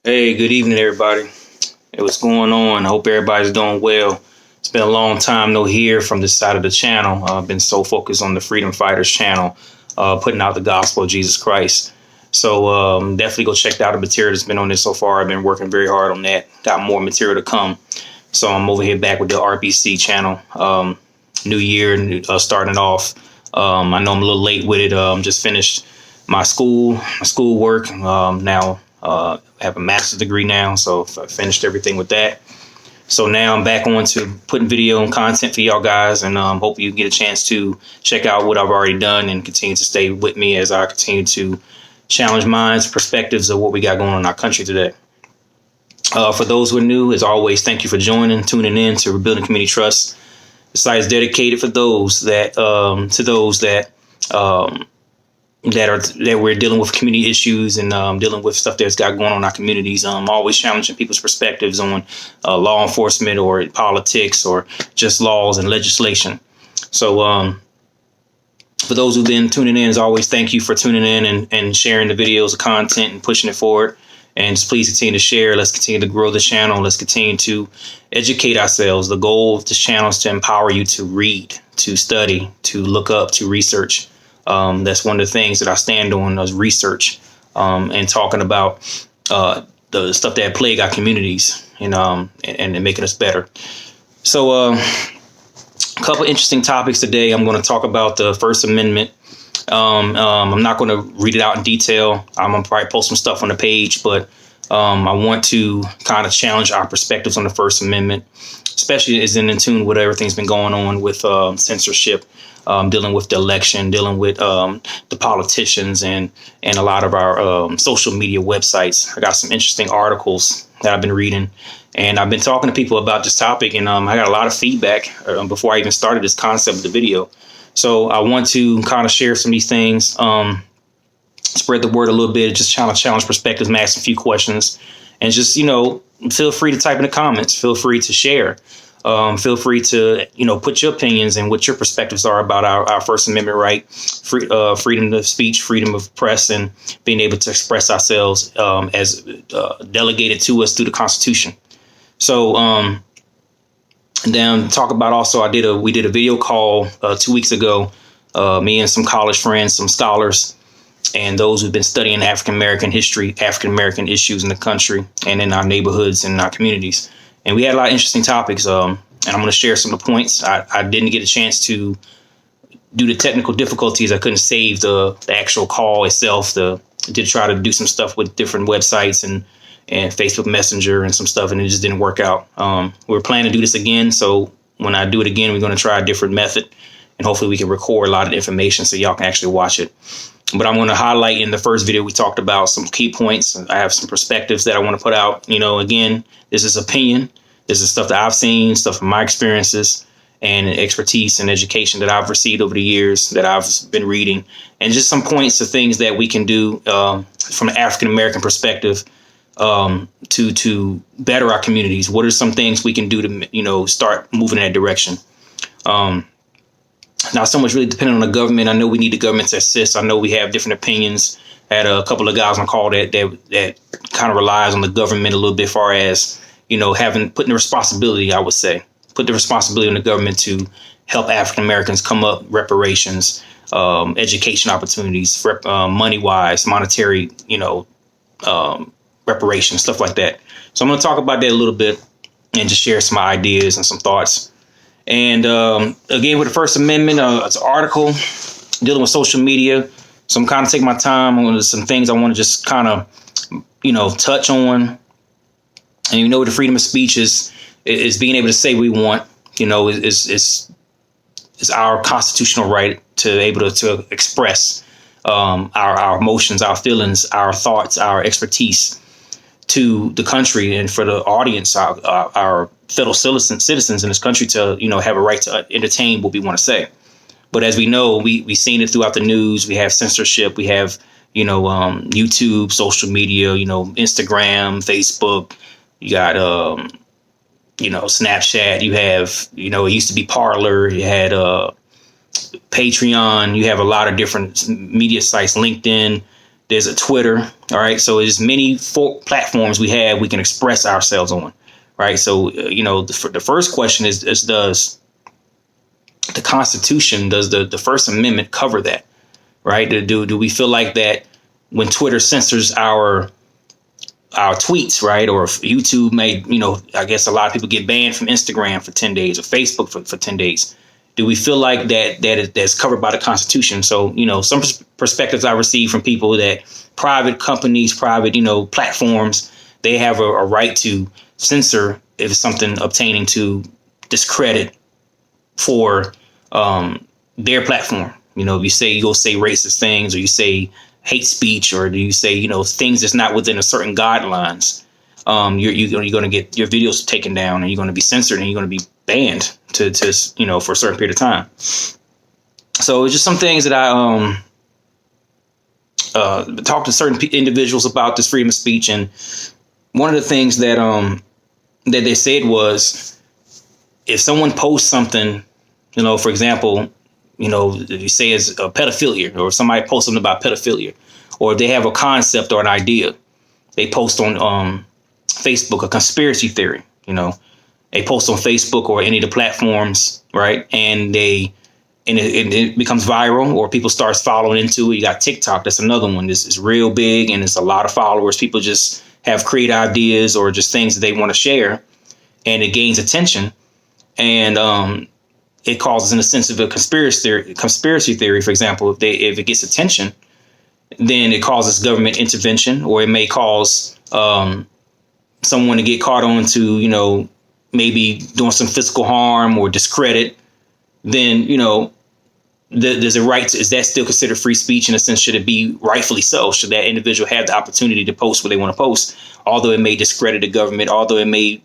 Hey, good evening, everybody. Hey, what's going on? I hope everybody's doing well. It's been a long time no hear from this side of the channel. I've been so focused on the Freedom Fighters channel, putting out the gospel of Jesus Christ. So definitely go check out the material that's been on this so far. I've been working very hard on that. Got more material to come. So I'm over here back with the RBC channel. New year, starting off. I know I'm a little late with it. Just finished my school work. Now I have a master's degree now, so I finished everything with that. So now I'm back on to putting video and content for y'all guys, and hope you get a chance to check out what I've already done and continue to stay with me as I continue to challenge minds, perspectives of what we got going on in our country today. For those who are new, as always, thank you for tuning in to Rebuilding Community Trust. The site is dedicated for those that that we're dealing with community issues and dealing with stuff that's got going on in our communities. Always challenging people's perspectives on law enforcement or politics or just laws and legislation. So for those who've been tuning in, as always, thank you for tuning in and sharing the videos, the content, and pushing it forward. And just please continue to share. Let's continue to grow the channel. Let's continue to educate ourselves. The goal of this channel is to empower you to read, to study, to look up, to research. That's one of the things that I stand on is research and talking about the stuff that plague our communities and making us better. So a couple interesting topics today. I'm going to talk about the First Amendment. I'm not going to read it out in detail. I'm going to probably post some stuff on the page, but I want to kind of challenge our perspectives on the First Amendment, especially as in tune with everything's been going on with censorship. Dealing with the election, dealing with the politicians and a lot of our social media websites. I got some interesting articles that I've been reading, and I've been talking to people about this topic, and I got a lot of feedback before I even started this concept of the video. So I want to kind of share some of these things, spread the word a little bit, just challenge perspectives, and ask a few questions, and just, feel free to type in the comments. Feel free to share. Feel free to, put your opinions and what your perspectives are about our First Amendment right, freedom of speech, freedom of press, and being able to express ourselves as delegated to us through the Constitution. So then talk about also, we did a video call 2 weeks ago, me and some college friends, some scholars, and those who've been studying African American history, African American issues in the country and in our neighborhoods and our communities. And we had a lot of interesting topics, and I'm going to share some of the points. I didn't get a chance to do the technical difficulties. I couldn't save the actual call itself. I did try to do some stuff with different websites and Facebook Messenger and some stuff, and it just didn't work out. We're planning to do this again, so when I do it again, we're going to try a different method, and hopefully we can record a lot of the information so y'all can actually watch it. But I'm going to highlight in the first video, we talked about some key points. I have some perspectives that I want to put out. Again, this is opinion. This is stuff that I've seen, stuff from my experiences and expertise and education that I've received over the years that I've been reading, and just some points of things that we can do from an African American perspective to better our communities. What are some things we can do to, start moving in that direction? Not so much really depending on the government. I know we need the government to assist. I know we have different opinions. I had a couple of guys on the call that kind of relies on the government a little bit, far as putting the responsibility, I would say, put the responsibility on the government to help African Americans come up, reparations, education opportunities, money wise, monetary, reparations, stuff like that. So I'm going to talk about that a little bit and just share some ideas and some thoughts. And again, with the First Amendment, it's an article dealing with social media. So I'm kind of taking my time on some things I want to just kind of, touch on. And the freedom of speech is being able to say what we want. Is our constitutional right to able to express our emotions, our feelings, our thoughts, our expertise to the country and for the audience, our fellow citizens in this country to have a right to entertain what we want to say. But as we know, we've seen it throughout the news. We have censorship. We have YouTube, social media, Instagram, Facebook. You got, Snapchat. You have, it used to be Parler. You had Patreon. You have a lot of different media sites, LinkedIn. There's a Twitter. All right. So there's many platforms we have we can express ourselves on. Right. So, the first question is does the Constitution, does the First Amendment cover that? Right. Do we feel like that when Twitter censors our tweets, right? Or if YouTube made, I guess a lot of people get banned from Instagram for 10 days or Facebook for 10 days. Do we feel like that's covered by the Constitution? So, some perspectives I receive from people that private companies, private, platforms, they have a right to censor if it's something obtaining to discredit for their platform. If you go say racist things, or you say hate speech, or do you say, things that's not within a certain guidelines, you're going to get your videos taken down, and you're going to be censored, and you're going to be banned to for a certain period of time. So it's just some things that I talked to certain individuals about this freedom of speech, and one of the things that that they said was, if someone posts something, for example, if you say it's a pedophilia, or somebody posts something about pedophilia, or if they have a concept or an idea, they post on Facebook a conspiracy theory, they post on Facebook or any of the platforms, right? And it becomes viral, or people start following into it. You got TikTok. That's another one. This is real big, and it's a lot of followers. People just have creative ideas or just things that they want to share, and it gains attention. And it causes, in a sense of a conspiracy theory, for example, if it gets attention, then it causes government intervention, or it may cause someone to get caught on to, maybe doing some physical harm or discredit. Then, there's a right to, is that still considered free speech? In a sense, should it be rightfully so? Should that individual have the opportunity to post what they want to post, although it may discredit the government, although it may,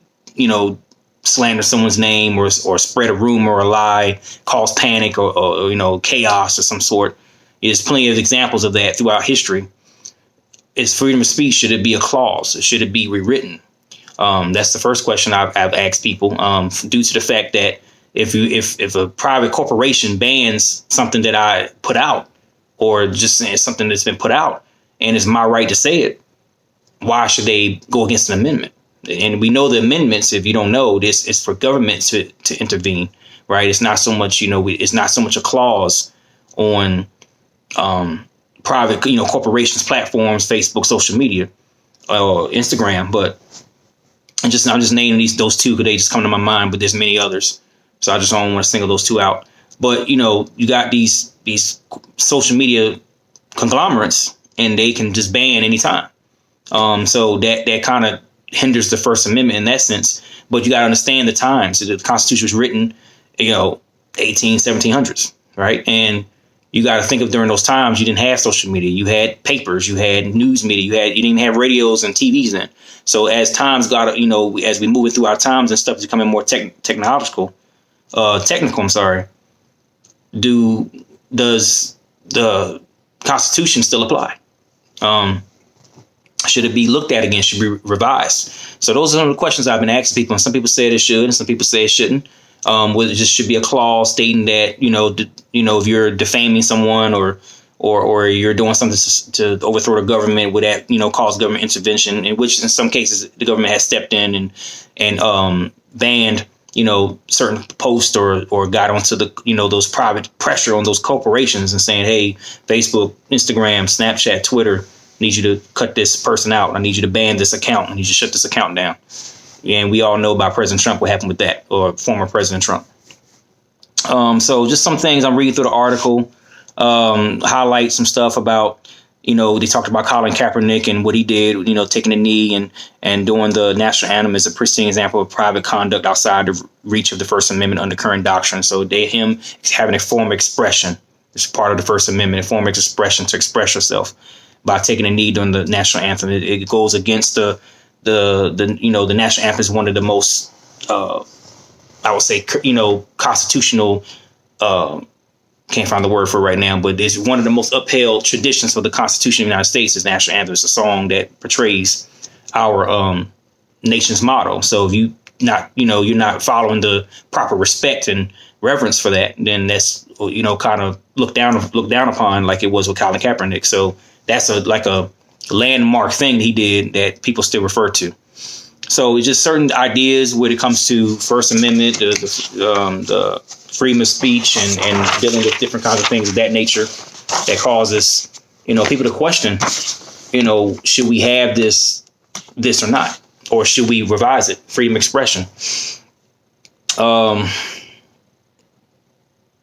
slander someone's name, or spread a rumor or a lie, cause panic or chaos of some sort? There's plenty of examples of that throughout history. Is freedom of speech, should it be a clause? Should it be rewritten? That's the first question I've asked people, due to the fact that if a private corporation bans something that I put out, or just saying something that's been put out, and it's my right to say it, why should they go against an amendment? And we know the amendments, if you don't know, this is for government to intervene, right? It's not so much, it's not so much a clause on private, corporations, platforms, Facebook, social media, or Instagram. But I'm just naming those two because they just come to my mind, but there's many others. So I just don't want to single those two out. But, you got these social media conglomerates, and they can just ban anytime. So that kind of hinders the First Amendment in that sense. But you got to understand the times. The Constitution was written, 1700s, right? And you got to think of, during those times, you didn't have social media. You had papers, you had news media, you didn't have radios and TVs then. So as times got, as we move through our times and stuff is becoming more technical, does the Constitution still apply? Should it be looked at again? Should it be revised? So those are some of the questions I've been asking people. And some people say it should, and some people say it shouldn't. Whether it just should be a clause stating that, if you're defaming someone or you're doing something to overthrow the government, would that, cause government intervention, in which in some cases the government has stepped in and banned, certain posts or got onto the, those private pressure on those corporations and saying, hey, Facebook, Instagram, Snapchat, Twitter, I need you to cut this person out. I need you to ban this account. I need you to shut this account down. And we all know about President Trump, what happened with that, or former President Trump. So just some things I'm reading through the article, highlight some stuff about, they talked about Colin Kaepernick and what he did, taking a knee and doing the national anthem is a pristine example of private conduct outside the reach of the First Amendment under current doctrine. So him having a form of expression is part of the First Amendment, a form of expression to express yourself by taking a knee during the national anthem. It goes against the national anthem is one of the most, I would say, constitutional, can't find the word for it right now, but it's one of the most upheld traditions for the Constitution of the United States is national anthem. It's a song that portrays our nation's motto. So if you're not following the proper respect and reverence for that, then that's, kind of looked down upon, like it was with Colin Kaepernick. So that's like a landmark thing he did that people still refer to. So it's just certain ideas when it comes to First Amendment, the freedom of speech, and dealing with different kinds of things of that nature that causes, people to question, should we have this or not, or should we revise it? Freedom of expression.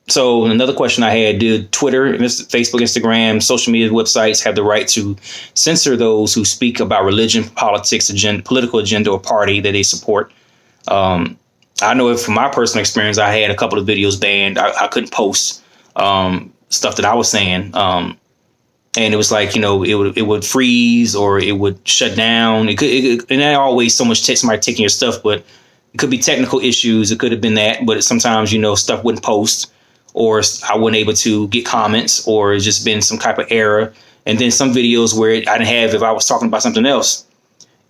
So another question I had: did Twitter, Facebook, Instagram, social media websites have the right to censor those who speak about religion, politics, political agenda, or party that they support? I know from my personal experience, I had a couple of videos banned. I couldn't post stuff that I was saying. And it was like, it would freeze or it would shut down. And not always so much somebody taking your stuff, but it could be technical issues. It could have been that. But sometimes, stuff wouldn't post, or I wasn't able to get comments, or it's just been some type of error. And then some videos where I didn't have, if I was talking about something else,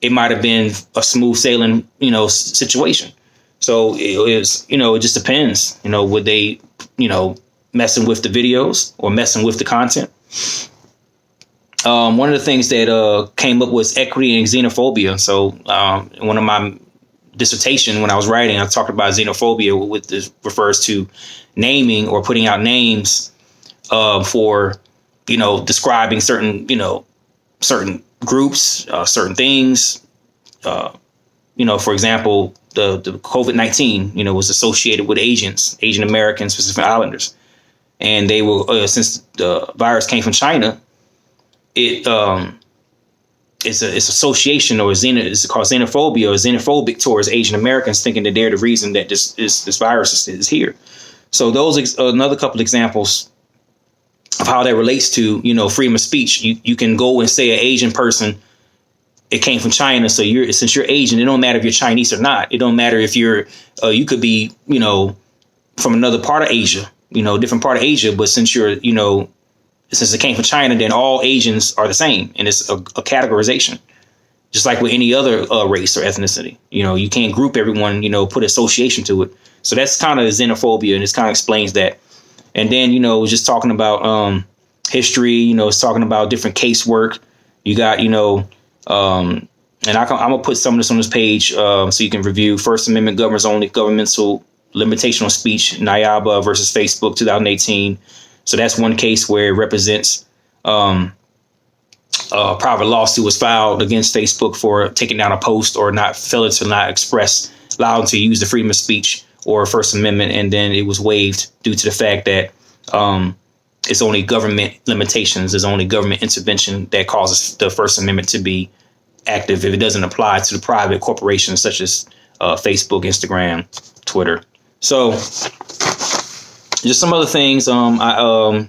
it might have been a smooth sailing, situation. So it just depends, would they, messing with the videos or messing with the content. One of the things that came up was equity and xenophobia. So one of my dissertation when I was writing, I talked about xenophobia, which refers to naming or putting out names for, describing certain groups, certain things. For example, the COVID-19, was associated with Asian Americans, Pacific Islanders. And they were, since the virus came from China, it's association, or it's called xenophobia, or xenophobic towards Asian Americans, thinking that they're the reason that this virus is here. So those another couple examples of how that relates to, freedom of speech. You can go and say an Asian person, it came from China. So since you're Asian, it don't matter if you're Chinese or not. It don't matter if you could be, from another part of Asia, different part of Asia. But since you're, since it came from China, then all Asians are the same. And it's a categorization, just like with any other race or ethnicity. You can't group everyone, put association to it. So that's kind of xenophobia, and this kind of explains that. And then, just talking about history, it's talking about different casework. You got, and I'm going to put some of this on this page so you can review. First Amendment governs only governmental limitation on speech, NIABA versus Facebook, 2018. So that's one case where it represents a private lawsuit was filed against Facebook for taking down a post or failing to not express, allowing to use the freedom of speech or First Amendment. And then it was waived due to the fact that it's only government limitations. There's only government intervention that causes the First Amendment to be active if it doesn't apply to the private corporations such as Facebook, Instagram, Twitter. So just some other things. Another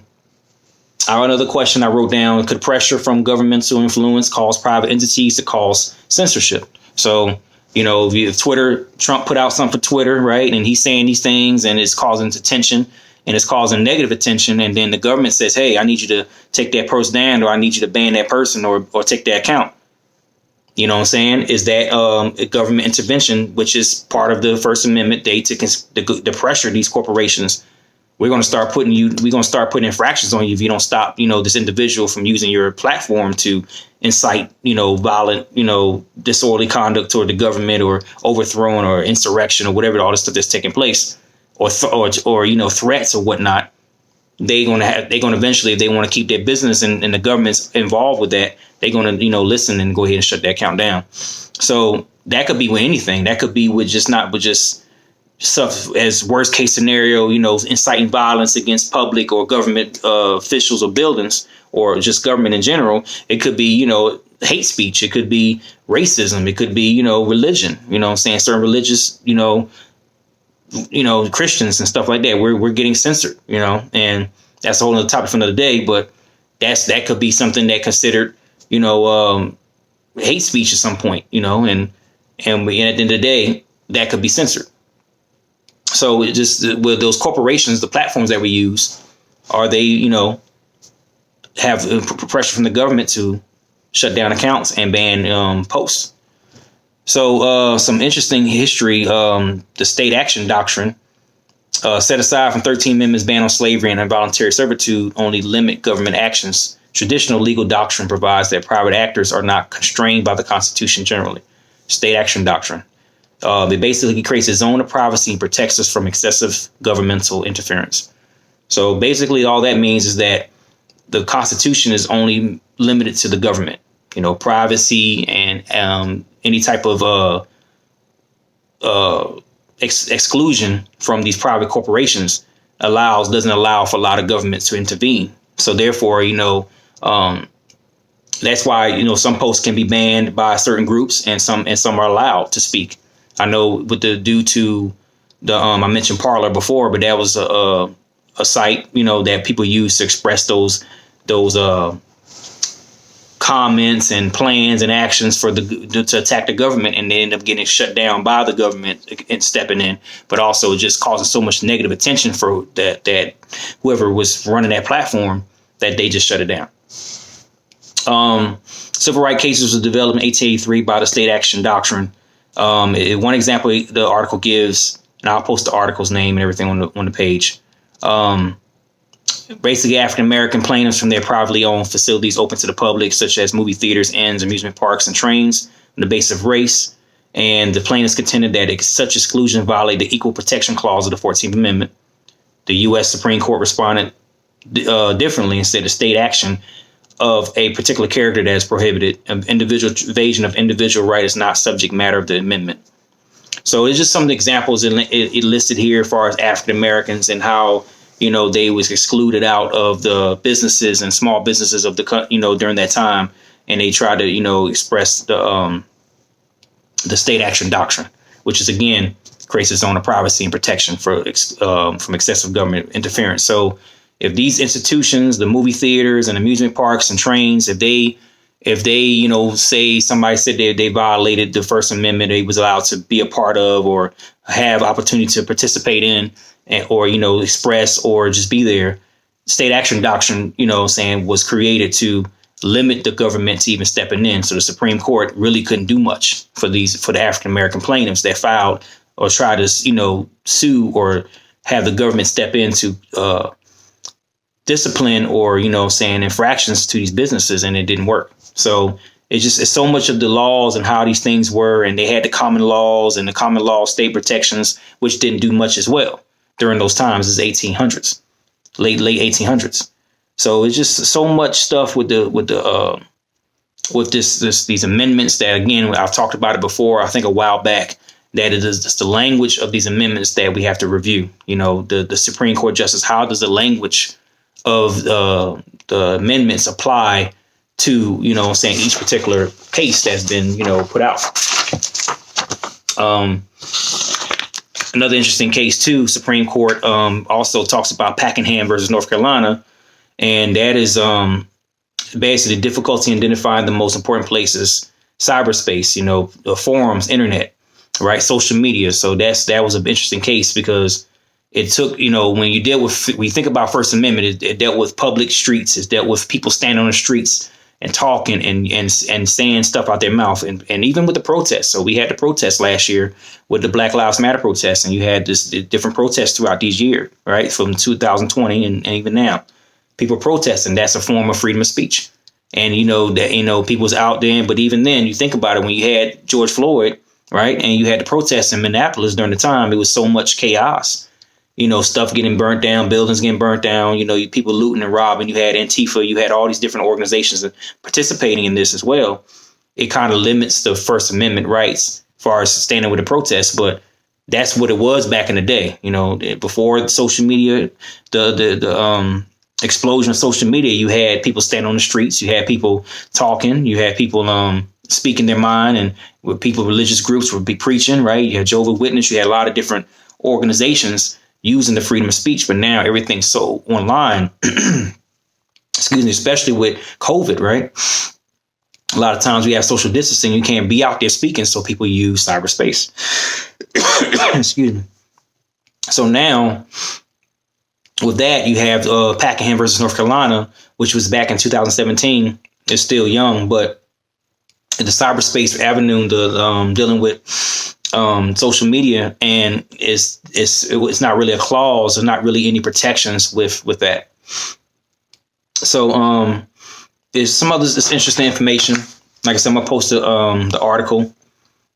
question I wrote down: could pressure from governmental influence cause private entities to cause censorship? So, if Trump put out something for Twitter, right, and he's saying these things and it's causing attention and it's causing negative attention, and then the government says, hey, I need you to take that post down, or I need you to ban that person or take that account. You know what I'm saying? Is that a government intervention, which is part of the First Amendment, to pressure these corporations? We're going to start putting infractions on you if you don't stop, this individual from using your platform to incite, violent, disorderly conduct toward the government, or overthrown, or insurrection, or whatever, all this stuff that's taking place, or threats or whatnot. They're going to eventually, if they want to keep their business and the government's involved with that, they're going to, listen and go ahead and shut that account down. So that could be with anything. That could be with just stuff as worst case scenario, inciting violence against public or government officials or buildings, or just government in general. It could be, hate speech. It could be racism. It could be, religion, certain religious, Christians and stuff like that. We're getting censored, and that's a whole other topic for another day. But that could be something that considered, hate speech at some point, and at the end of the day, that could be censored. So it just with those corporations, the platforms that we use, are they, have pressure from the government to shut down accounts and ban posts. So some interesting history. The state action doctrine, set aside from 13 amendments ban on slavery and involuntary servitude, only limit government actions Traditional legal doctrine provides that private actors are not constrained by the Constitution generally. State action doctrine. It basically creates a zone of privacy and protects us from excessive governmental interference. So basically all that means is that the Constitution is only limited to the government. Privacy and any type of exclusion from these private corporations doesn't allow for a lot of governments to intervene. So therefore, that's why, some posts can be banned by certain groups and some are allowed to speak. I know due to the I mentioned Parler before, but that was a site, that people use to express those comments and plans and actions to attack the government, and they end up getting shut down by the government and stepping in, but also just causing so much negative attention for that whoever was running that platform that they just shut it down. Civil rights cases were developed in 1883 by the state action doctrine. One example the article gives, and I'll post the article's name and everything on the page. Basically, African-American plaintiffs from their privately owned facilities open to the public, such as movie theaters, inns, amusement parks, and trains, on the basis of race. And the plaintiffs contended that such exclusion violated the Equal Protection Clause of the 14th Amendment. The U.S. Supreme Court responded differently and said the state action of a particular character that is prohibited, individual invasion of individual right is not subject matter of the amendment. So it's just some examples it listed here as far as African Americans and how they was excluded out of the businesses and small businesses of the during that time, and they tried to express the state action doctrine, which is again creates a zone of privacy and protection from excessive government interference. So if these institutions, the movie theaters and amusement parks and trains, if they say somebody said they violated the First Amendment, they was allowed to be a part of or have opportunity to participate in or express or just be there, state action doctrine, was created to limit the government to even stepping in. So the Supreme Court really couldn't do much for the African American plaintiffs that filed or tried to, sue or have the government step in to discipline or, infractions to these businesses, and it didn't work. So it's so much of the laws and how these things were, and they had the common laws and the common law state protections, which didn't do much as well during those times. It's 1800s, late 1800s. So it's just so much stuff with these amendments that, again, I've talked about it before, I think a while back, that it is just the language of these amendments that we have to review. The Supreme Court justice, how does the language of the amendments apply to, each particular case that's been, put out. Another interesting case, too, Supreme Court also talks about Pakenham versus North Carolina. And that is basically the difficulty in identifying the most important places, cyberspace, the forums, internet, right, social media. So that was an interesting case because it took, when you think about First Amendment, it dealt with public streets. It dealt with people standing on the streets and talking and saying stuff out their mouth, and even with the protests. So we had the protests last year with the Black Lives Matter protests, and you had the different protests throughout these years, right, from 2020 and even now. People protesting, that's a form of freedom of speech. And people was out there, but even then, you think about it, when you had George Floyd, right, and you had the protests in Minneapolis during the time, it was so much chaos. Stuff getting burnt down, buildings getting burnt down, people looting and robbing. You had Antifa, you had all these different organizations participating in this as well. It kind of limits the First Amendment rights as far as standing with the protests, but that's what it was back in the day. Before social media, the explosion of social media, you had people standing on the streets, you had people talking, you had people speaking their mind, and with people, religious groups would be preaching, right? You had Jehovah's Witness, you had a lot of different organizations using the freedom of speech, but now everything's so online, excuse me, especially with COVID, right? A lot of times we have social distancing, you can't be out there speaking, so people use cyberspace. Excuse me. So now, with that, you have Pakenham versus North Carolina, which was back in 2017. It's still young, but the cyberspace avenue, dealing with social media, and it's not really a clause, there's not really any protections with that. So there's some others that's interesting information. Like I said, I'm gonna post the article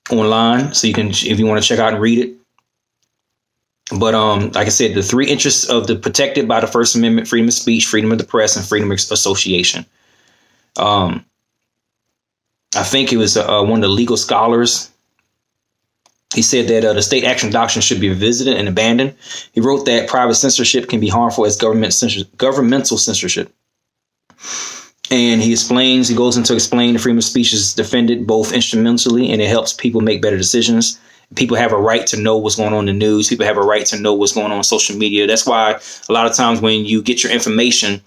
online so you can, if you want to check out and read it. But like I said, the three interests of the protected by the First Amendment: freedom of speech, freedom of the press, and freedom of association. I think it was one of the legal scholars. He said that the state action doctrine should be revisited and abandoned. He wrote that private censorship can be harmful as governmental censorship. And he goes into explain the freedom of speech is defended both instrumentally, and it helps people make better decisions. People have a right to know what's going on in the news. People have a right to know what's going on social media. That's why a lot of times when you get your information,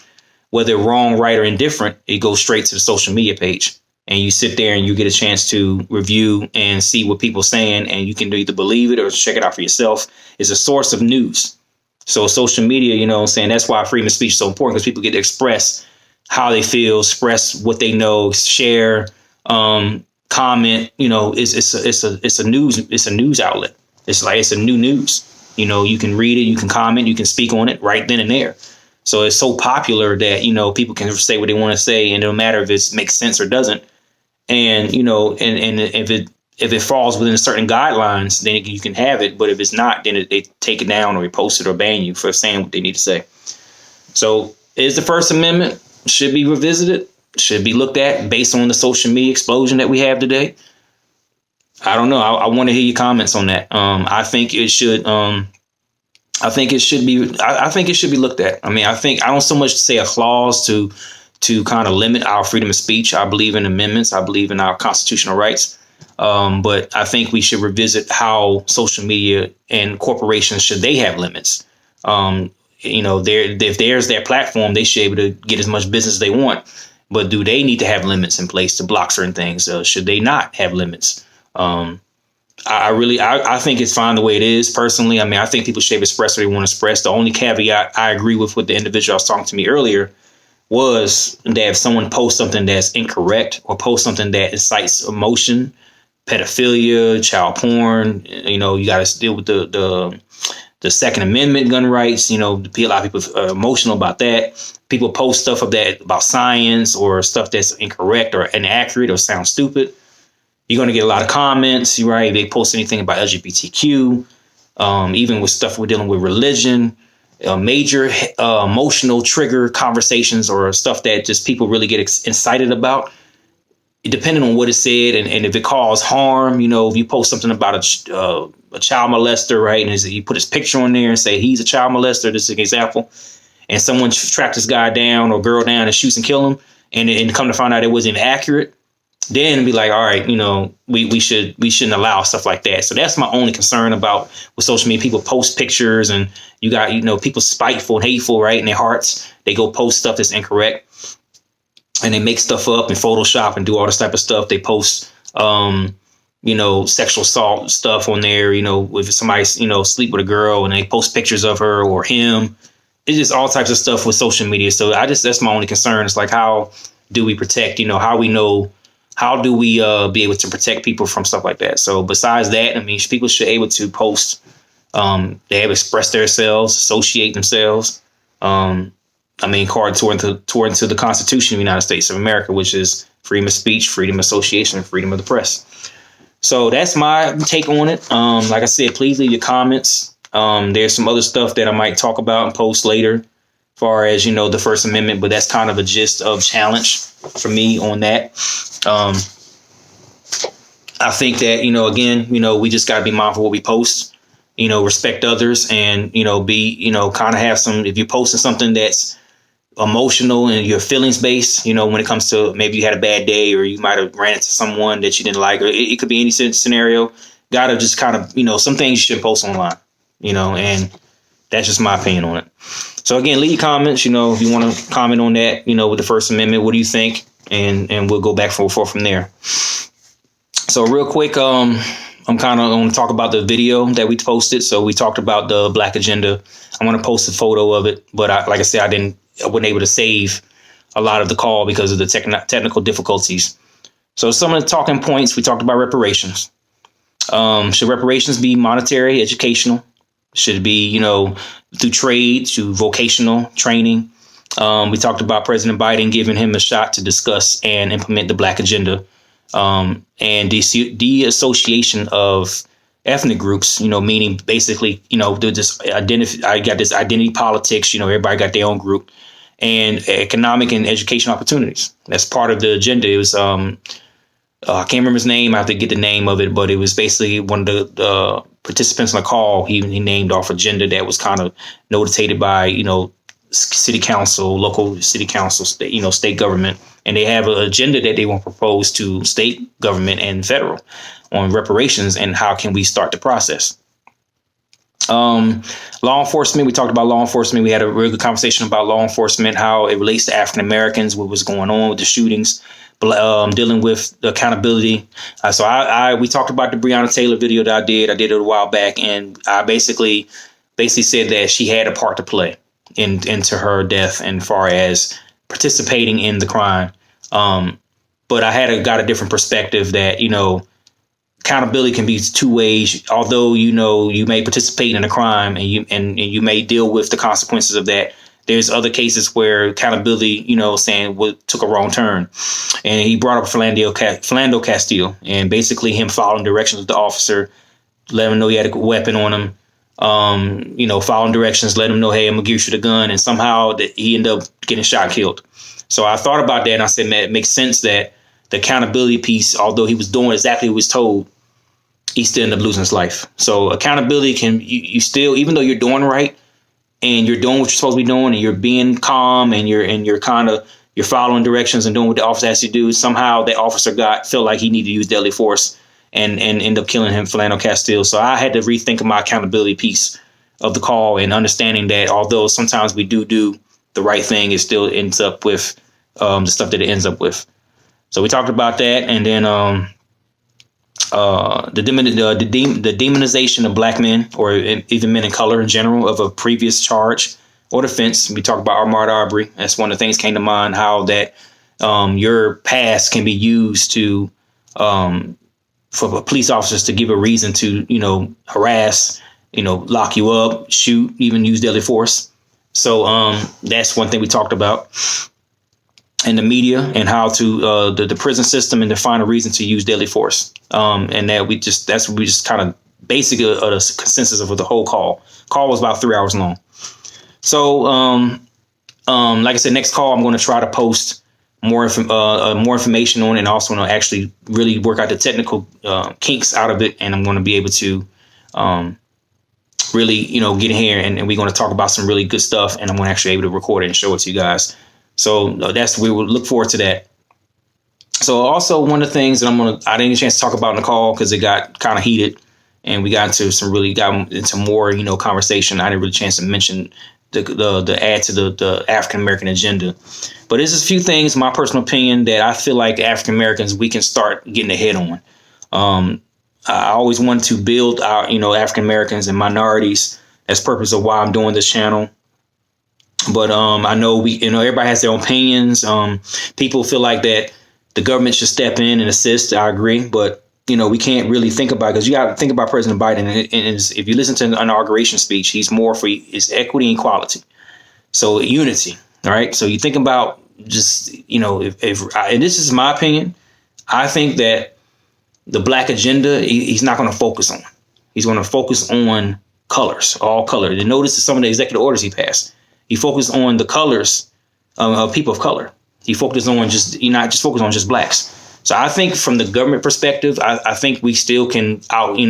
whether wrong, right, or indifferent, it goes straight to the social media page. And you sit there and you get a chance to review and see what people are saying, and you can either believe it or check it out for yourself. It's a source of news. So social media, you know what I'm saying, that's why freedom of speech is so important, because people get to express how they feel, express what they know, share, comment. You know, it's a news outlet. It's like it's a new news. You know, you can read it, you can comment, you can speak on it right then and there. So it's so popular that, you know, people can say what they want to say, and no matter if it makes sense or doesn't. And, you know, and if it falls within certain guidelines, then you can have it. But if it's not, then they take it down or repost it or ban you for saying what they need to say. So is the First Amendment should be revisited, should be looked at based on the social media explosion that we have today? I don't know. I want to hear your comments on that. I think it should. I think it should be. I think it should be looked at. I mean, I don't so much say a clause to kind of limit our freedom of speech. I believe in amendments. I believe in our constitutional rights. But I think we should revisit how social media and corporations, should they have limits? You know, if there's their platform, they should be able to get as much business as they want. But do they need to have limits in place to block certain things? Should they not have limits? I think it's fine the way it is personally. I mean, I think people should express what they want to express. The only caveat I agree with the individual I was talking to me earlier was that if someone posts something that's incorrect or posts something that incites emotion, pedophilia, child porn, you know, you got to deal with the Second Amendment, gun rights. You know, a lot of people are emotional about that. People post stuff about science or stuff that's incorrect or inaccurate or sounds stupid. You're going to get a lot of comments, right? They post anything about LGBTQ, even with stuff we're dealing with religion, major emotional trigger conversations or stuff that just people really get excited about. Depending on what is said and if it causes harm, you know, if you post something about a child molester, right, and you put his picture on there and say he's a child molester, this is an example, and someone tracked this guy down or girl down and shoots and kill him, and come to find out it wasn't even accurate, then be like, all right, you know, we shouldn't allow stuff like that. So that's my only concern about with social media. People post pictures and you got, you know, people spiteful and hateful, right, in their hearts. They go post stuff that's incorrect and they make stuff up and Photoshop and do all this type of stuff. They post, you know, sexual assault stuff on there, you know, if somebody, you know, sleep with a girl and they post pictures of her or him. It's just all types of stuff with social media. So that's my only concern. It's like, how do we protect, you know, how do we be able to protect people from stuff like that? So besides that, I mean, people should be able to post, they have expressed themselves, associate themselves. I mean, according to the Constitution of the United States of America, which is freedom of speech, freedom of association, and freedom of the press. So that's my take on it. Like I said, please leave your comments. There's some other stuff that I might talk about and post later, as far as, you know, the First Amendment, but that's kind of a gist of challenge for me on that. I think that, you know, again, you know, we just got to be mindful what we post, you know, respect others and, you know, be, you know, kind of have some, if you're posting something that's emotional and your feelings based, you know, when it comes to maybe you had a bad day or you might have ran into someone that you didn't like, or it could be any scenario. Got to just kind of, you know, some things you shouldn't post online, you know, and that's just my opinion on it. So again, leave your comments, you know, if you want to comment on that, you know, with the First Amendment, what do you think? And we'll go back and forth from there. So real quick, I'm kind of going to talk about the video that we posted. So we talked about the Black Agenda. I'm going to post a photo of it, but like I said, I wasn't able to save a lot of the call because of the technical difficulties. So some of the talking points, we talked about reparations. Should reparations be monetary, educational? Should it be, you know, through trade, through vocational training? We talked about President Biden giving him a shot to discuss and implement the Black agenda, and de-association of ethnic groups, meaning basically, they're just I got this identity politics, everybody got their own group, and economic and education opportunities. That's part of the agenda. It was, I can't remember his name. I have to get the name of it, but it was basically one of the participants on the call. He named off agenda that was kind of notated by, city council, local city council, state government. And they have an agenda that they want to propose to state government and federal on reparations and how can we start the process. Law enforcement, we talked about law enforcement. We had a really good conversation about law enforcement, how it relates to African Americans, what was going on with the shootings, dealing with the accountability. So we talked about the Breonna Taylor video that I did it a while back, and I basically said that she had a part to play into her death and far as participating in the crime. But I got a different perspective that, accountability can be two ways. Although, you may participate in a crime and you may deal with the consequences of that. There's other cases where accountability, took a wrong turn. And he brought up Philando Castile, and basically him following directions of the officer, let him know he had a weapon on him. Following directions, let him know, hey, I'm gonna give you the gun, and somehow he ended up getting shot, killed. So I thought about that, and I said, man, it makes sense that the accountability piece, although he was doing exactly what he was told, he still ended up losing his life. So accountability can, you still, even though you're doing right and you're doing what you're supposed to be doing and you're being calm and you're following directions and doing what the officer has to do, somehow the officer felt like he needed to use deadly force and end up killing him, Philando Castile. So I had to rethink my accountability piece of the call and understanding that although sometimes we do the right thing, it still ends up with the stuff that it ends up with. So we talked about that, and then the demonization of Black men, or even men in color in general, of a previous charge or offense. We talked about Ahmaud Arbery. That's one of the things came to mind, how that your past can be used to for police officers to give a reason to, harass, lock you up, shoot, even use deadly force. So that's one thing we talked about. And the media and how to the prison system and to find a reason to use deadly force. And that we just kind of basically the consensus of the whole call. Call was about 3 hours long. So like I said, next call, I'm going to try to post more information on it, and also going to actually really work out the technical kinks out of it. And I'm going to be able to really, get in here and we're going to talk about some really good stuff. And I'm going to actually able to record it and show it to you guys. So we will look forward to that. So also one of the things that I didn't get a chance to talk about in the call because it got kind of heated and we got into more, conversation. I didn't really chance to mention the add to the African American agenda. But there's a few things, my personal opinion, that I feel like African Americans, we can start getting ahead on. I always want to build our, African Americans and minorities. That's the purpose of why I'm doing this channel. But I know everybody has their own opinions. People feel like that the government should step in and assist. I agree. But, we can't really think about it because you got to think about President Biden. And if you listen to the inauguration speech, he's more for his equity and equality. So unity. All right. So you think about just, and this is my opinion. I think that the Black agenda, he's not going to focus on. He's going to focus on colors, all color. And notice some of the executive orders he passed. He focused on the colors of people of color. He focused on not just focus on just Blacks. So I think from the government perspective, I think we still can President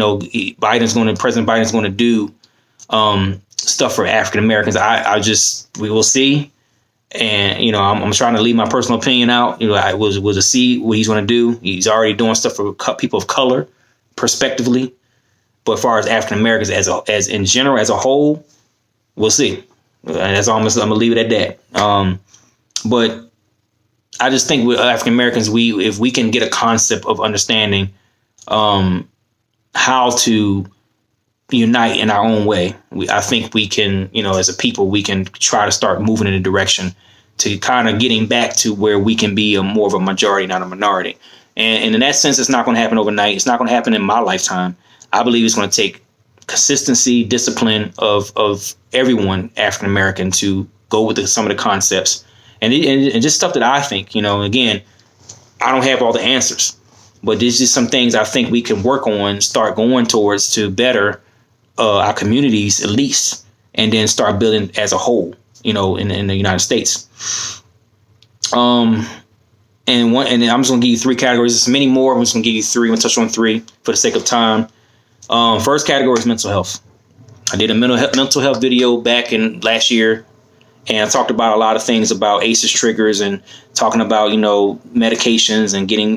Biden's going to do stuff for African Americans. We will see. And, I'm trying to leave my personal opinion out. We'll see what he's going to do. He's already doing stuff for people of color, prospectively. But as far as African Americans as in general, as a whole, we'll see. That's almost, I'm going to leave it at that. But I just think with African Americans, if we can get a concept of understanding how to unite in our own way, I think we can, as a people, we can try to start moving in a direction to kind of getting back to where we can be more of a majority, not a minority. And in that sense, it's not going to happen overnight. It's not going to happen in my lifetime. I believe it's going to take consistency, discipline of everyone, African American, to go with some of the concepts and just stuff that I think, again, I don't have all the answers, but there's just some things I think we can work on, start going towards to better our communities at least, and then start building as a whole, in the United States. And then I'm just gonna give you 3 categories. There's many more. I'm just gonna give you 3. I'm gonna touch on 3 for the sake of time. First category is mental health. I did a mental health video back in last year, and I talked about a lot of things about ACEs triggers and talking about medications and getting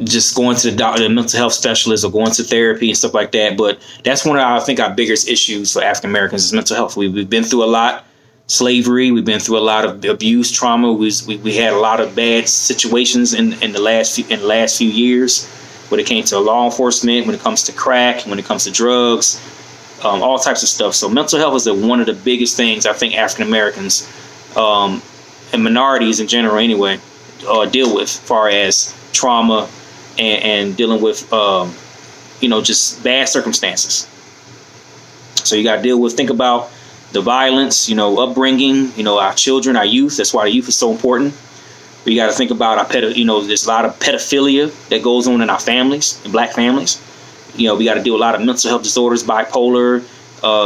just going to the doctor, the mental health specialist, or going to therapy and stuff like that. But that's one of our biggest issues for African Americans is mental health. We've been through a lot. Slavery. We've been through a lot of abuse, trauma. We had a lot of bad situations in the last few years when it came to law enforcement, when it comes to crack, when it comes to drugs, all types of stuff. So mental health is one of the biggest things I think African Americans and minorities in general anyway deal with, as far as trauma and dealing with just bad circumstances. So you got to think about the violence, upbringing, our children, our youth. That's why the youth is so important. We got to think about our there's a lot of pedophilia that goes on in our families, in black families. We got to deal with a lot of mental health disorders, bipolar.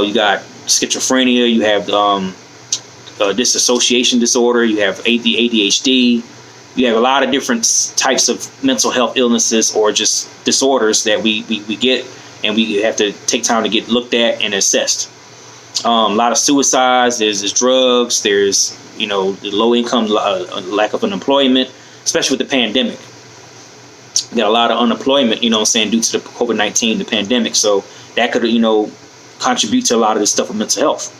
You got schizophrenia. You have dissociation disorder. You have ADHD. You have a lot of different types of mental health illnesses or just disorders that we get, and we have to take time to get looked at and assessed. A lot of suicides. There's drugs. There's the low income, lack of unemployment, especially with the pandemic. We got a lot of unemployment, due to the COVID-19, the pandemic. So that could contribute to a lot of this stuff with mental health.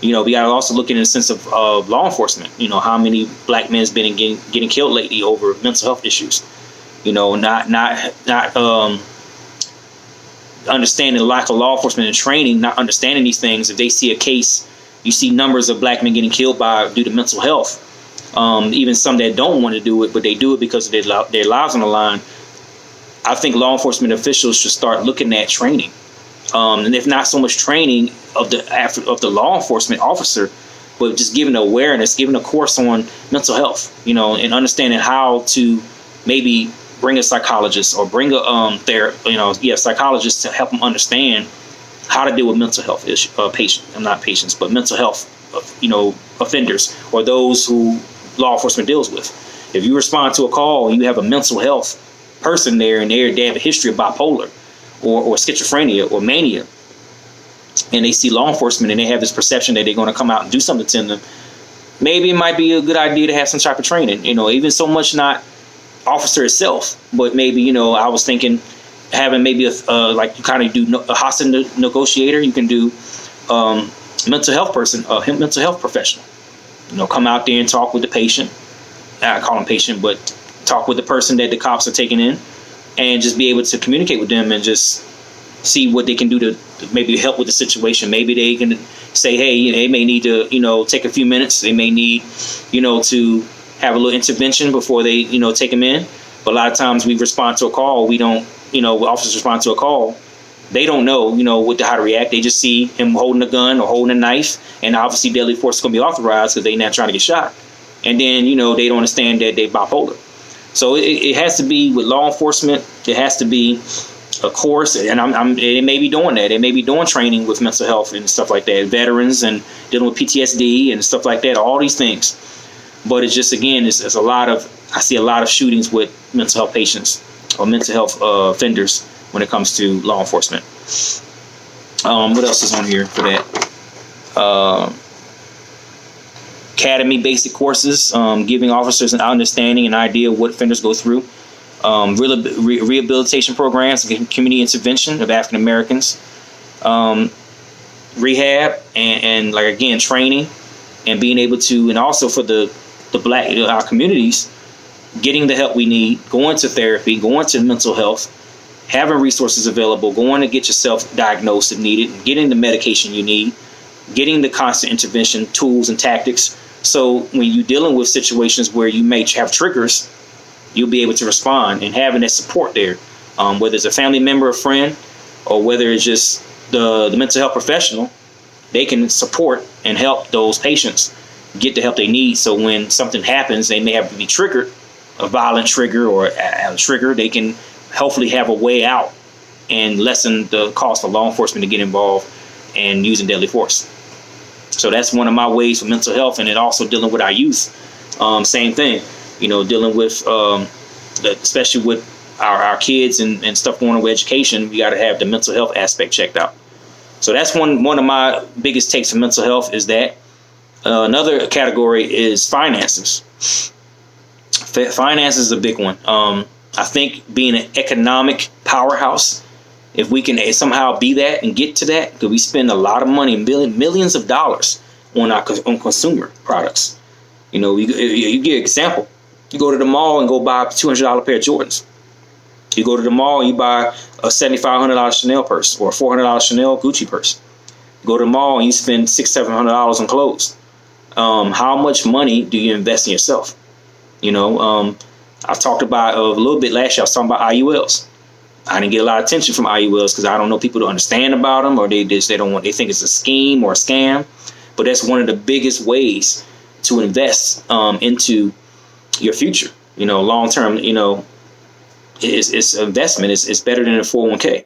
We got to also look in the sense of law enforcement. How many black men has been getting killed lately over mental health issues. Not understanding the lack of law enforcement and training, not understanding these things. If they see a case, you see numbers of black men getting killed due to mental health. Even some that don't want to do it, but they do it because of their lives on the line. I think law enforcement officials should start looking at training, and if not so much training of the law enforcement officer, but just giving awareness, giving a course on mental health, and understanding how to maybe bring a psychologist or bring a psychologist to help them understand how to deal with mental health mental health, offenders or those who law enforcement deals with. If you respond to a call and you have a mental health person there and they have a history of bipolar or schizophrenia or mania, and they see law enforcement and they have this perception that they're going to come out and do something to them, maybe it might be a good idea to have some type of training, even so much not officer itself, but maybe, I was thinking having maybe like you kind of do a hostage negotiator. You can do mental health person, mental health professional, come out there and talk with the patient. I call him patient, but talk with the person that the cops are taking in, and just be able to communicate with them and just see what they can do to maybe help with the situation. Maybe they can say, hey, they may need to, take a few minutes. They may need, to have a little intervention before they, take them in. But a lot of times we respond to a call. We don't, officers respond to a call. They don't know, how to react. They just see him holding a gun or holding a knife, and obviously deadly force is going to be authorized because they're not trying to get shot. And then, they don't understand that they're bipolar. So it has to be with law enforcement. It has to be a course, and they may be doing that. They may be doing training with mental health and stuff like that, veterans and dealing with PTSD and stuff like that, all these things. But it's just, again, I see a lot of shootings with mental health patients or mental health offenders when it comes to law enforcement. What else is on here for that? Academy basic courses, giving officers an understanding and idea of what offenders go through. Rehabilitation programs, community intervention of African Americans, rehab, and like, again, training and being able to, and also for the black, our communities, getting the help we need, going to therapy, going to mental health, having resources available, going to get yourself diagnosed if needed, getting the medication you need, getting the constant intervention tools and tactics. So when you're dealing with situations where you may have triggers, you'll be able to respond, and having that support there, whether it's a family member, a friend, or whether it's just the mental health professional, they can support and help those patients get the help they need. So when something happens, they may have to be triggered, a violent trigger or a trigger, they can hopefully have a way out and lessen the cost for law enforcement to get involved and using deadly force. So that's one of my ways for mental health. And then also dealing with our youth. Same thing, dealing with, especially with our kids and stuff going on with education, we got to have the mental health aspect checked out. So that's one of my biggest takes on mental health is that. Another category is finances. Finance is a big one. I think being an economic powerhouse, if we can somehow be that and get to that, because we spend a lot of money, millions of dollars on consumer products. You get an example. You go to the mall and go buy a $200 pair of Jordans. You go to the mall and you buy a $7,500 Chanel purse or a $400 Chanel Gucci purse. You go to the mall and you spend $600-700 on clothes. How much money do you invest in yourself? I talked about a little bit last year. I was talking about IULs. I didn't get a lot of attention from IULs because I don't know people to understand about them, or they think it's a scheme or a scam. But that's one of the biggest ways to invest into your future. Long term. It's investment. It's better than a 401k.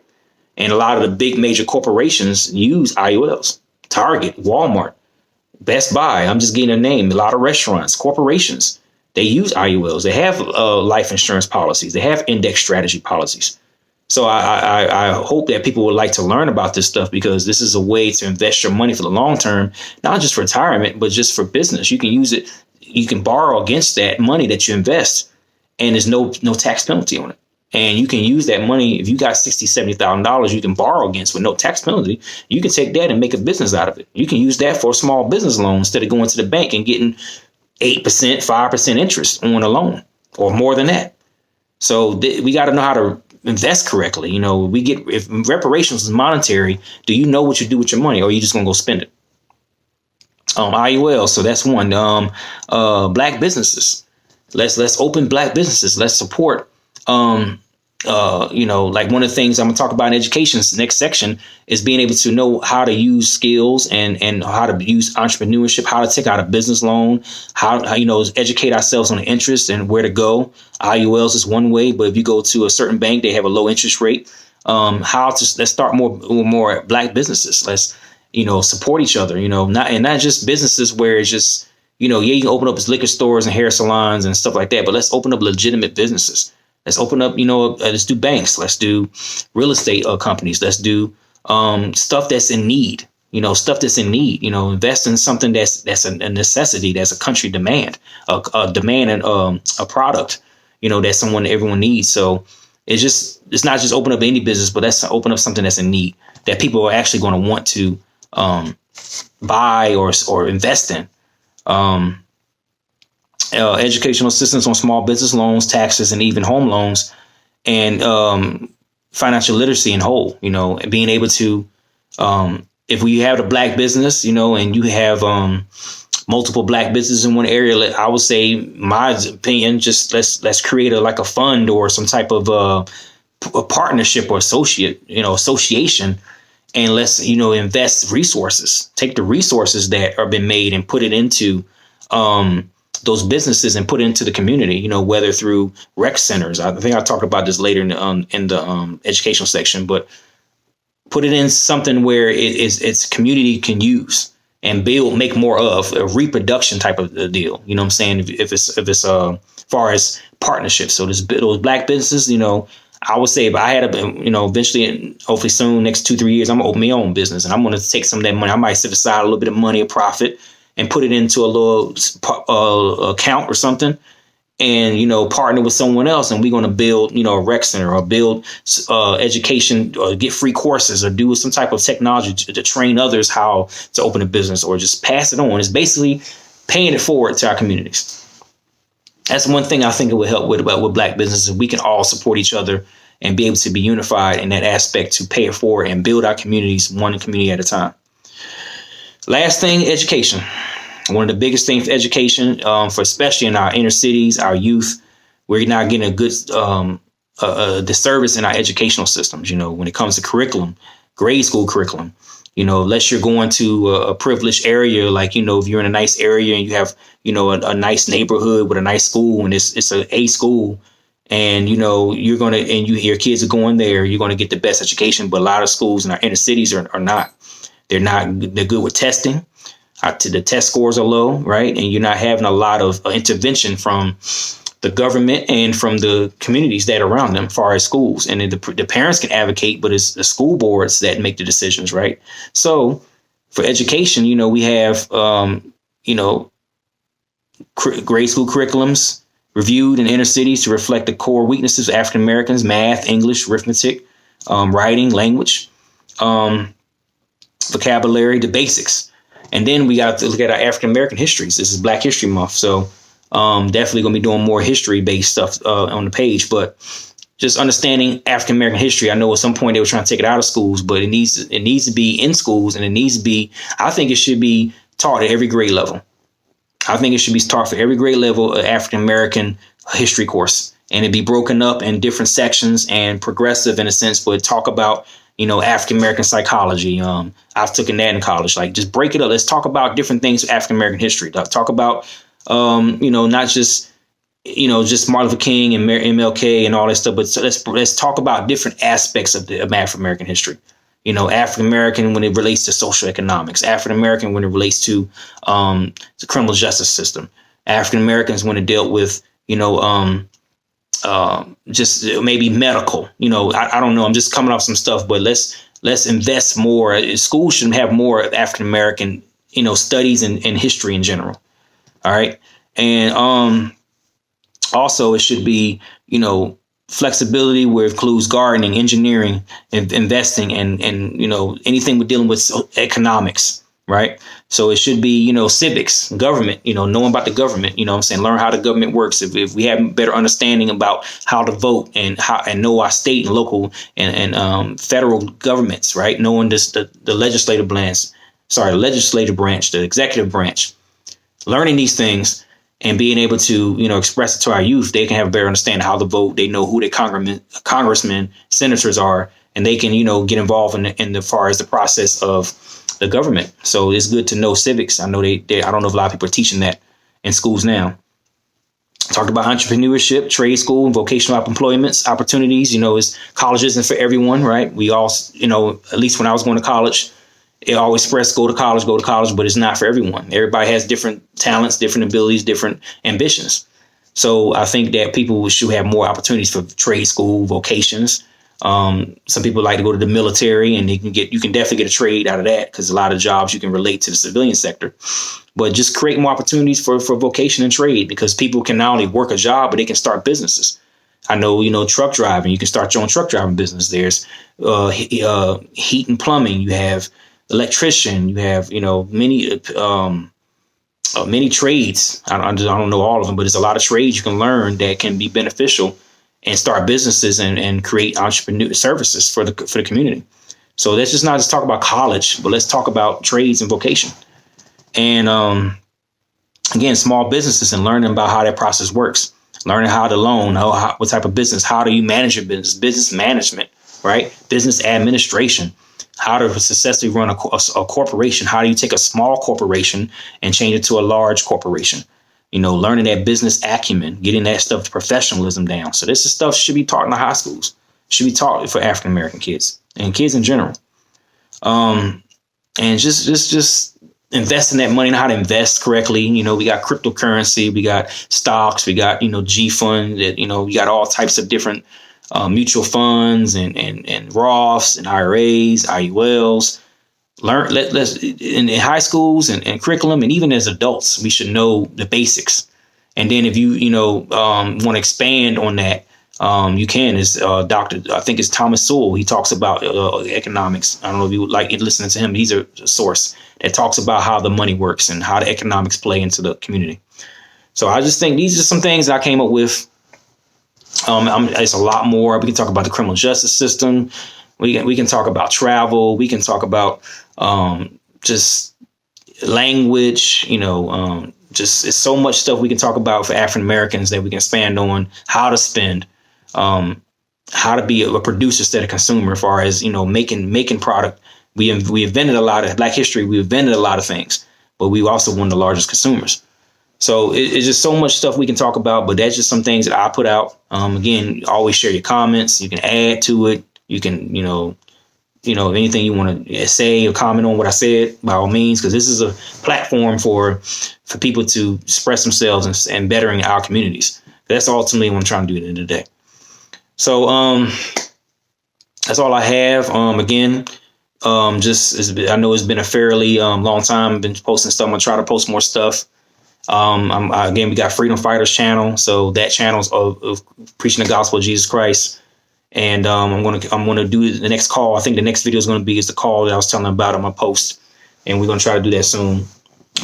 And a lot of the big major corporations use IULs. Target, Walmart, Best Buy, I'm just getting a name. A lot of restaurants, corporations, they use IULs. They have life insurance policies. They have index strategy policies. So I hope that people would like to learn about this stuff, because this is a way to invest your money for the long term, not just for retirement, but just for business. You can use it. You can borrow against that money that you invest, and there's no tax penalty on it. And you can use that money. If you got $60,000-70,000 you can borrow against with no tax penalty, you can take that and make a business out of it. You can use that for a small business loan instead of going to the bank and getting 8%, 5% interest on a loan or more than that. So we got to know how to invest correctly. If reparations is monetary, do you know what you do with your money, or are you just going to go spend it? IUL. So that's one. Black businesses. Let's open black businesses. Let's support. Like one of the things I'm gonna talk about in education, this next section, is being able to know how to use skills and how to use entrepreneurship, how to take out a business loan, how educate ourselves on the interest and where to go. IULs is one way, but if you go to a certain bank, they have a low interest rate. Let's start more black businesses. Let's support each other. Not just businesses where it's just you can open up liquor stores and hair salons and stuff like that, but let's open up legitimate businesses. Let's open up, let's do banks. Let's do real estate companies. Let's do stuff that's in need, invest in something that's a necessity, that's a country demand, a demand and a product, that everyone needs. So it's not just open up any business, but let's open up something that's in need that people are actually going to want to buy or invest in. Educational assistance on small business loans, taxes, and even home loans, and financial literacy in whole, and being able to, if we have a black business, and you have multiple black businesses in one area, I would say, my opinion, just let's create a fund or some type of a partnership or association, and let's, invest resources, take the resources that are been made and put it into those businesses and put it into the community, whether through rec centers. I think I'll talk about this later in the educational section, but put it in something where it's community can use and make more of a reproduction type of deal. You know what I'm saying? If it's far as partnerships. So those black businesses, I would say if I had eventually, and hopefully soon, next 2-3 years, I'm gonna open my own business, and I'm going to take some of that money. I might set aside a little bit of money, a profit, and put it into a little account or something, and partner with someone else, and we're going to build a rec center or build education or get free courses or do some type of technology to train others how to open a business or just pass it on. It's basically paying it forward to our communities. That's one thing I think it would help with black businesses. We can all support each other and be able to be unified in that aspect to pay it forward and build our communities one community at a time. Last thing, education. One of the biggest things for education, for especially in our inner cities, our youth, we're not getting a good disservice in our educational systems. When it comes to curriculum, grade school curriculum, Unless you're going to a privileged area, like, if you're in a nice area and you have, a nice neighborhood with a nice school, and it's a school, and, you're going to, and your kids are going there, you're going to get the best education. But a lot of schools in our inner cities are not. They're good with testing. The test scores are low, right? And you're not having a lot of intervention from the government and from the communities that are around them as far as schools. And the parents can advocate, but it's the school boards that make the decisions, right? So for education, we have, grade school curriculums reviewed in inner cities to reflect the core weaknesses of African Americans: math, English, arithmetic, writing, language, vocabulary, the basics. And then we got to look at our African American histories. This is Black History Month, so definitely going to be doing more history-based stuff on the page. But just understanding African American history, I know at some point they were trying to take it out of schools, but it needs to be in schools, and it needs to be. I think it should be taught at every grade level. I think it should be taught for every grade level of African American history course, and it'd be broken up in different sections and progressive in a sense, but talk about African American psychology. I've taken that in college. Like, just break it up. Let's talk about different things of African American history. Talk about, not just, just Martin Luther King and MLK and all that stuff, but let's talk about different aspects of African American history. African American when it relates to social economics, African American when it relates to the criminal justice system, African Americans when it dealt with, just maybe medical, I don't know. I'm just coming off some stuff, but let's invest more. Schools should have more African American, studies and history in general. All right. And also it should be, flexibility where it includes gardening, engineering, and investing, and anything we're dealing with economics. Right. So it should be, civics, government, knowing about the government, learn how the government works. If we have better understanding about how to vote and know our state and local and federal governments, right. Knowing the legislative branch, the executive branch, learning these things and being able to, express it to our youth, they can have a better understanding how to vote. They know who their congressmen, senators are, and they can, get involved in the far as the process of the government. So it's good to know civics. I know I don't know if a lot of people are teaching that in schools now. Talked about entrepreneurship, trade school, and vocational employments, opportunities. Is college isn't for everyone, right? We all, at least when I was going to college, it always expressed go to college, but it's not for everyone. Everybody has different talents, different abilities, different ambitions. So I think that people should have more opportunities for trade school, vocations. Some people like to go to the military, and you can definitely get a trade out of that, because a lot of jobs you can relate to the civilian sector. But just create more opportunities for vocation and trade, because people can not only work a job, but they can start businesses. I know, truck driving, you can start your own truck driving business. There's heat and plumbing. You have electrician. You have, many trades. I don't know all of them, but there's a lot of trades you can learn that can be beneficial and start businesses and create entrepreneur services for the community. So let's just not just talk about college, but let's talk about trades and vocation. And again, small businesses and learning about how that process works, learning how to loan, what type of business, how do you manage your business management, right? Business administration, how to successfully run a corporation. How do you take a small corporation and change it to a large corporation? Learning that business acumen, getting that stuff to professionalism down. So this is stuff should be taught in the high schools, should be taught for African American kids and kids in general. And just investing that money and how to invest correctly. We got cryptocurrency, we got stocks, we got, G fund, that, we got all types of different mutual funds and Roths and IRAs, IULs. Let's in high schools and curriculum, and even as adults, we should know the basics. And then if you want to expand on that, you can. Is I think it's Thomas Sowell. He talks about economics. I don't know if you would like listening to him. He's a source that talks about how the money works and how the economics play into the community. So I just think these are some things I came up with. It's a lot more. We can talk about the criminal justice system. We can talk about travel. We can talk about just language. Just it's so much stuff we can talk about for African Americans that we can expand on. How to spend, how to be a producer instead of consumer, as far as making product we invented a lot of Black history. We invented a lot of things, but we also one of the largest consumers. So it's just so much stuff we can talk about, but that's just some things that I put out. Again, always share your comments. You can add to it. You can, anything you want to say or comment on what I said, by all means, because this is a platform for people to express themselves and bettering our communities. That's ultimately what I'm trying to do at the end of the day. So that's all I have. Again, I know it's been a fairly long time. I've been posting stuff. I'm gonna try to post more stuff. Again, we got Freedom Fighters channel, so that channel's of preaching the gospel of Jesus Christ. And I'm gonna do the next call. I think the next video is gonna be the call that I was telling about on my post, and we're gonna try to do that soon.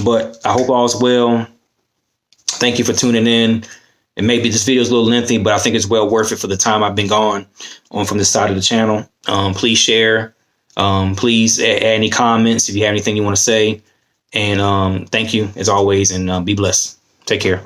But I hope all is well. Thank you for tuning in. And maybe this video is a little lengthy, but I think it's well worth it for the time I've been gone on from this side of the channel. Please share. Please add any comments if you have anything you want to say. And thank you as always, and be blessed. Take care.